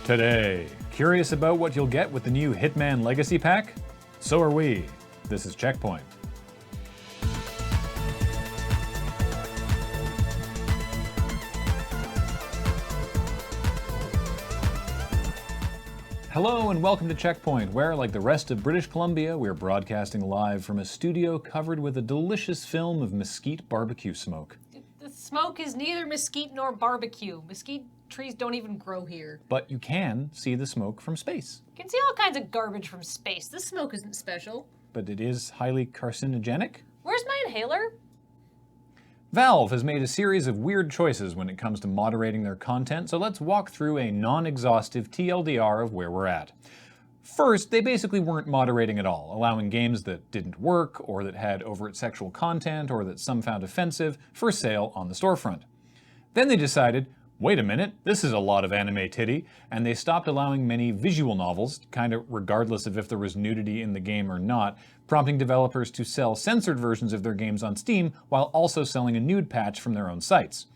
Today, curious about what you'll get with the new Hitman Legacy Pack? So are we. This is CheckPoint. Hello and welcome to CheckPoint, where, like the rest of British Columbia, we're broadcasting live from a studio covered with a delicious film of mesquite barbecue smoke. The smoke is neither mesquite nor barbecue. Mesquite trees don't even grow here. But you can see the smoke from space. You can see all kinds of garbage from space. This smoke isn't special. But it is highly carcinogenic. Where's my inhaler? Valve has made a series of weird choices when it comes to moderating their content, so let's walk through a non-exhaustive TLDR of where we're at. First, they basically weren't moderating at all, allowing games that didn't work, or that had overt sexual content, or that some found offensive, for sale on the storefront. Then they decided, wait a minute, this is a lot of anime titty, and they stopped allowing many visual novels, kind of regardless of if there was nudity in the game or not, prompting developers to sell censored versions of their games on Steam while also selling a nude patch from their own sites.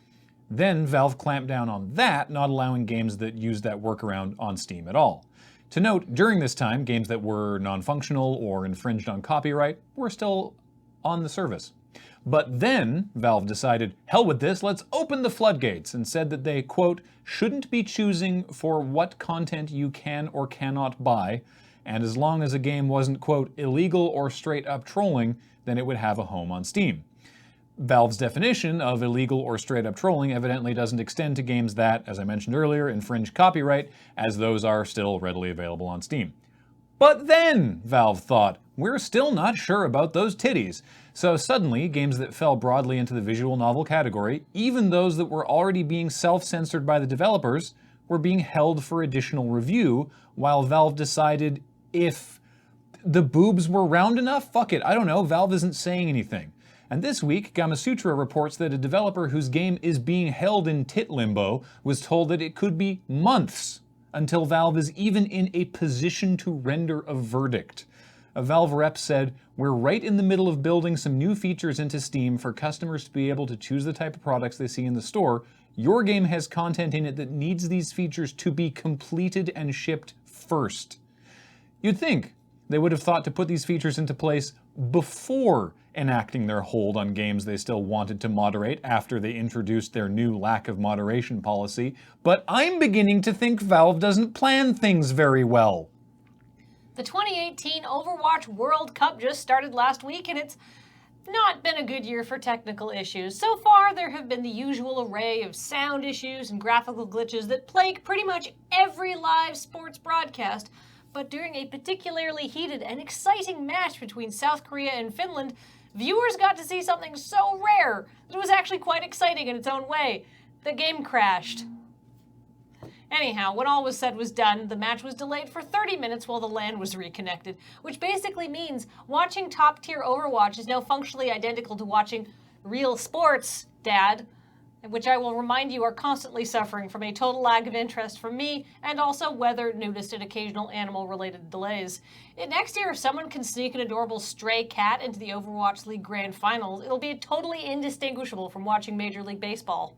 Then Valve clamped down on that, not allowing games that used that workaround on Steam at all. To note, during this time, games that were non-functional or infringed on copyright were still on the service. But then Valve decided, hell with this, let's open the floodgates, and said that they, quote, shouldn't be choosing for what content you can or cannot buy, and as long as a game wasn't, quote, illegal or straight up trolling, then it would have a home on Steam. Valve's definition of illegal or straight up trolling evidently doesn't extend to games that, as I mentioned earlier, infringe copyright, as those are still readily available on Steam. But then, Valve thought, we're still not sure about those titties. So suddenly, games that fell broadly into the visual novel category, even those that were already being self-censored by the developers, were being held for additional review, while Valve decided if the boobs were round enough, fuck it, I don't know, Valve isn't saying anything. And this week, Gamasutra reports that a developer whose game is being held in tit limbo was told that it could be months until Valve is even in a position to render a verdict. A Valve rep said, we're right in the middle of building some new features into Steam for customers to be able to choose the type of products they see in the store. Your game has content in it that needs these features to be completed and shipped first. You'd think they would have thought to put these features into place before enacting their hold on games they still wanted to moderate after they introduced their new lack of moderation policy, but I'm beginning to think Valve doesn't plan things very well. The 2018 Overwatch World Cup just started last week, and it's not been a good year for technical issues. So far, there have been the usual array of sound issues and graphical glitches that plague pretty much every live sports broadcast. But during a particularly heated and exciting match between South Korea and Finland, viewers got to see something so rare that it was actually quite exciting in its own way. The game crashed. Anyhow, when all was said was done, the match was delayed for 30 minutes while the LAN was reconnected, which basically means watching top-tier Overwatch is now functionally identical to watching real sports, Dad, which I will remind you are constantly suffering from a total lack of interest from me, and also weather, nudist, and occasional animal-related delays. Next year, if someone can sneak an adorable stray cat into the Overwatch League Grand Finals, it'll be totally indistinguishable from watching Major League Baseball.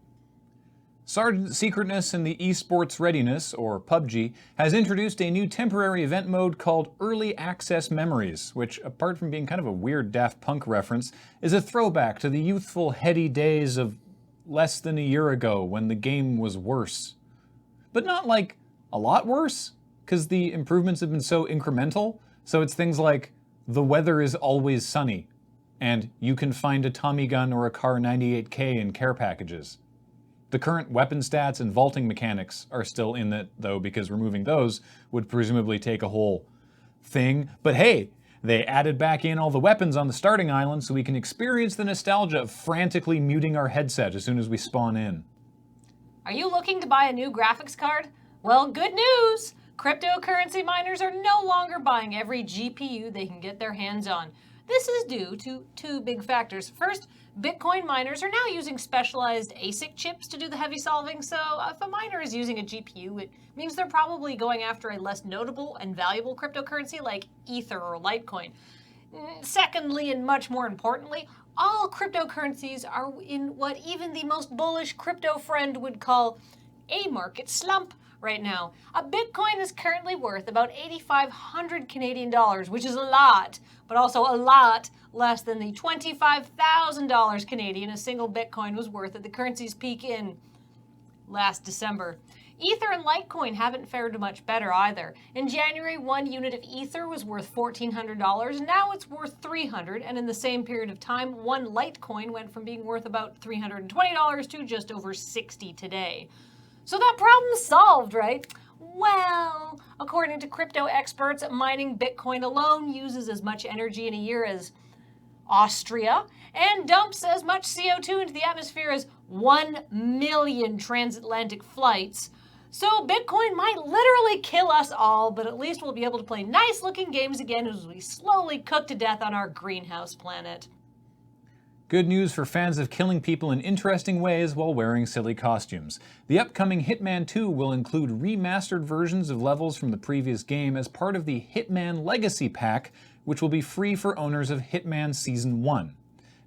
Sergeant Secretness in the Esports Readiness, or PUBG, has introduced a new temporary event mode called Early Access Memories, which, apart from being kind of a weird Daft Punk reference, is a throwback to the youthful, heady days of less than a year ago when the game was worse. But not like a lot worse, because the improvements have been so incremental. So it's things like the weather is always sunny, and you can find a Tommy gun or a Car 98K in care packages. The current weapon stats and vaulting mechanics are still in it, though, because removing those would presumably take a whole thing. But hey, they added back in all the weapons on the starting island so we can experience the nostalgia of frantically muting our headset as soon as we spawn in. Are you looking to buy a new graphics card? Well, good news! Cryptocurrency miners are no longer buying every GPU they can get their hands on. This is due to two big factors. First, Bitcoin miners are now using specialized ASIC chips to do the heavy solving, so if a miner is using a GPU, it means they're probably going after a less notable and valuable cryptocurrency like Ether or Litecoin. Secondly, and much more importantly, all cryptocurrencies are in what even the most bullish crypto friend would call a market slump. right now. A Bitcoin is currently worth about 8,500 Canadian dollars, which is a lot, but also a lot less than the $25,000 Canadian a single Bitcoin was worth at the currency's peak in last December. Ether and Litecoin haven't fared much better either. In January, 1 unit of Ether was worth $1,400, now it's worth $300, and in the same period of time, 1 Litecoin went from being worth about $320 to just over $60 today. So that problem's solved, right? Well, according to crypto experts, mining Bitcoin alone uses as much energy in a year as Austria and dumps as much CO2 into the atmosphere as 1 million transatlantic flights. So Bitcoin might literally kill us all, but at least we'll be able to play nice-looking games again as we slowly cook to death on our greenhouse planet. Good news for fans of killing people in interesting ways while wearing silly costumes. The upcoming Hitman 2 will include remastered versions of levels from the previous game as part of the Hitman Legacy Pack, which will be free for owners of Hitman Season 1.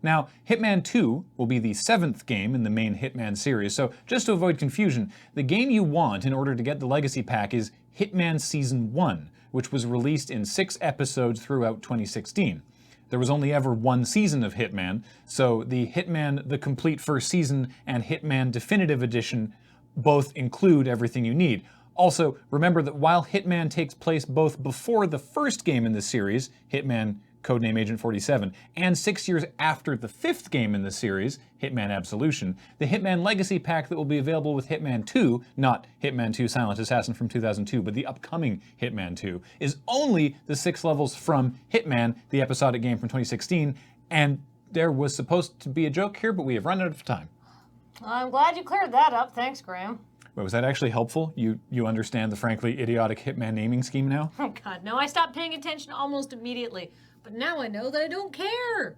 Now, Hitman 2 will be the 7th game in the main Hitman series, so just to avoid confusion, the game you want in order to get the Legacy Pack is Hitman Season 1, which was released in 6 episodes throughout 2016. There was only ever 1 season of Hitman, so the Hitman The Complete First Season and Hitman Definitive Edition both include everything you need. Also, remember that while Hitman takes place both before the first game in the series, Hitman Codename Agent 47, and 6 years after the 5th game in the series, Hitman Absolution, the Hitman Legacy Pack that will be available with Hitman 2, not Hitman 2 Silent Assassin from 2002, but the upcoming Hitman 2, is only the 6 levels from Hitman, the episodic game from 2016, and there was supposed to be a joke here, but we have run out of time. I'm glad you cleared that up. Thanks, Graham. Wait, was that actually helpful? You understand the frankly idiotic Hitman naming scheme now? Oh God, no, I stopped paying attention almost immediately. But now I know that I don't care.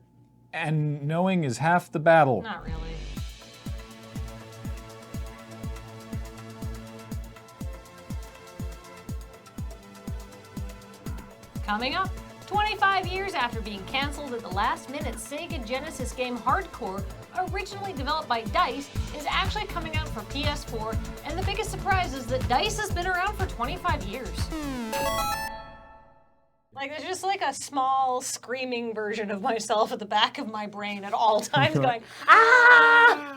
And knowing is half the battle. Not really. Coming up, 25 years after being canceled at the last minute, Sega Genesis game Hardcore, originally developed by DICE, is actually coming out for PS4, and the biggest surprise is that DICE has been around for 25 years. Like, there's just like a small screaming version of myself at the back of my brain at all times going, ah!